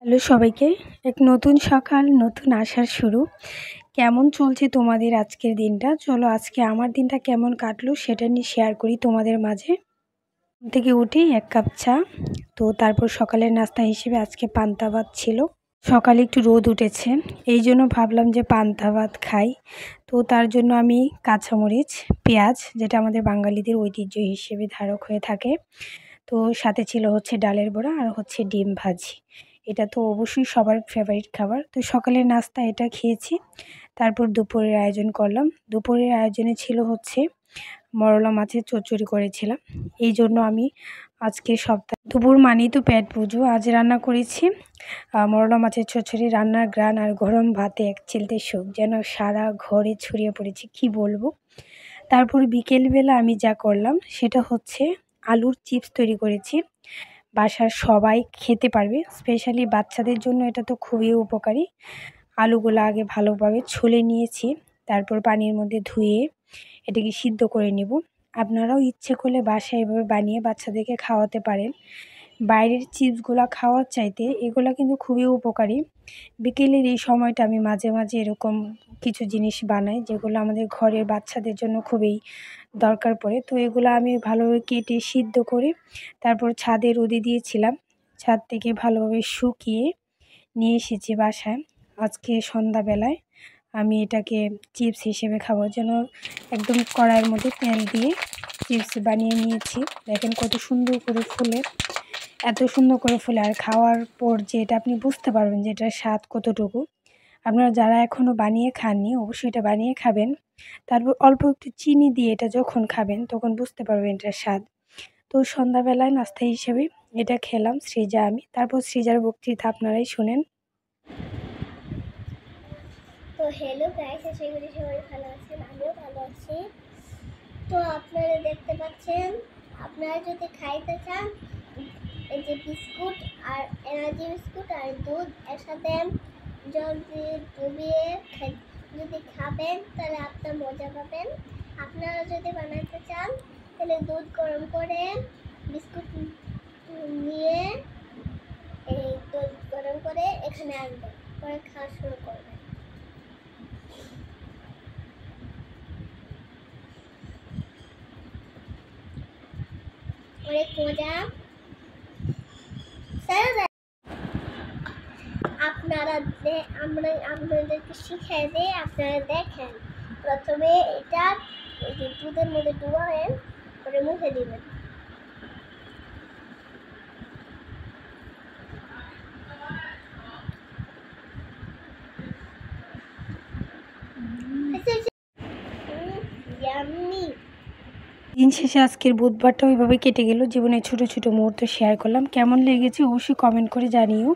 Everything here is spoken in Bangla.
হ্যালো সবাইকে। এক নতুন সকাল, নতুন আশার শুরু। কেমন চলছে তোমাদের আজকের দিনটা? চলো আজকে আমার দিনটা কেমন কাটলো সেটা নিয়ে শেয়ার করি তোমাদের মাঝে। ঘুম থেকে উঠেই 1 কাপ চা, তো তারপর সকালের নাস্তা হিসেবে আজকে পান্তা ভাত ছিল। সকালে একটু রোদ উঠেছে, এই জন্য ভাবলাম যে পান্তা ভাত খাই। তো তার জন্য আমি কাঁচামরিচ, পেঁয়াজ, যেটা আমাদের বাঙালিদের ঐতিহ্য হিসেবে ধারক হয়ে থাকে, তো সাথে ছিল হচ্ছে ডালের বড়া আর হচ্ছে ডিম ভাজি। এটা তো অবশ্যই সবার ফেভারিট খাবার। তো সকালের নাস্তা এটা খেয়েছি। তারপর দুপুরের আয়োজন করলাম। দুপুরের আয়োজনে ছিল হচ্ছে মরলা মাছের চচ্চড়ি করেছিলাম। এই জন্য আমি আজকে দুপুর মানেই তো পেট পুজো, আজ রান্না করেছি মরলা মাছের চচ্চড়ি। রান্নার গ্রান আর গরম ভাতে এক চিলতে সুখ যেন সারা ঘরে ছড়িয়ে পড়েছে, কি বলবো। তারপর বিকেলবেলা আমি যা করলাম সেটা হচ্ছে আলুর চিপস তৈরি করেছি। বাসার সবাই খেতে পারবে, স্পেশালি বাচ্চাদের জন্য এটা তো খুবই উপকারী। আলুগুলো আগে ভালোভাবে ছুলে নিয়েছি, তারপর পানির মধ্যে ধুয়ে এটাকে সিদ্ধ করে নেব। আপনারাও ইচ্ছে করলে বাসায় এভাবে বানিয়ে বাচ্চাদেরকে খাওয়াতে পারেন। বাইরের চিপসগুলো খাওয়ার চাইতে এগুলো কিন্তু খুবই উপকারী। বিকেলের এই সময়টা আমি মাঝে মাঝে এরকম কিছু জিনিস বানাই যেগুলো আমাদের ঘরের বাচ্চাদের জন্য খুবই দরকার পড়ে। তো এগুলো আমি ভালোভাবে কেটে সিদ্ধ করে তারপর ছাদে রোদে দিয়েছিলাম। ছাদ থেকে ভালোভাবে শুকিয়ে নিয়ে এসেছি বাসায়। আজকে সন্ধ্যাবেলায় আমি এটাকে চিপস হিসেবে খাবো, যেন একদম কড়াইয়ের মধ্যে তেল দিয়ে চিপস বানিয়ে নিয়েছি। দেখেন কত সুন্দর করে ফুলে, এত সুন্দর করে ফুলে। আর খাওয়ার পর যে এটা আপনি বুঝতে পারবেন যে এটার স্বাদ কতটুকু। আপনারা যারা এখনও বানিয়ে খাননি অবশ্যই এটা বানিয়ে খাবেন। তারপর অল্প একটু চিনি দিয়ে এটা যখন খাবেন তখন বুঝতে পারবেন এটার স্বাদ। তো সন্ধ্যাবেলায় নাস্তা হিসেবে এটা খেলাম সৃজা আমি। তারপর সৃজার বক্তৃতা আপনারাই শোনেন। তো হ্যালো গাইস, আশা করি সবাই ভালো আছেন, আমিও ভালো আছি। তো আপনারা দেখতে পাচ্ছেন, আপনারা যদি খাইতে চান এই যে বিস্কুট আর এনার্জি বিস্কুট আর দুধ একসাথে জল দিয়ে ডুবিয়ে যদি খাবেন তাহলে আপনার মজা পাবেন। আপনারা যদি বানাতে চান তাহলে দুধ গরম করে বিস্কুট নিয়ে এই দুধ গরম করে এখানে আনবেন, পরে খাওয়া শুরু করবেন। অনেক মজা। আপনাদেরকে শিখিয়ে দিই, আপনারা দেখেন। প্রথমে এটা এই যে দুধের মধ্যে ডুবাবেন, পরে মুখে দিবেন। দিন শেষে আজকের বুধবারটা ওইভাবে কেটে গেল। জীবনের ছোট ছোট মুহূর্ত শেয়ার করলাম। কেমন লেগেছে অবশ্যই কমেন্ট করে জানিও।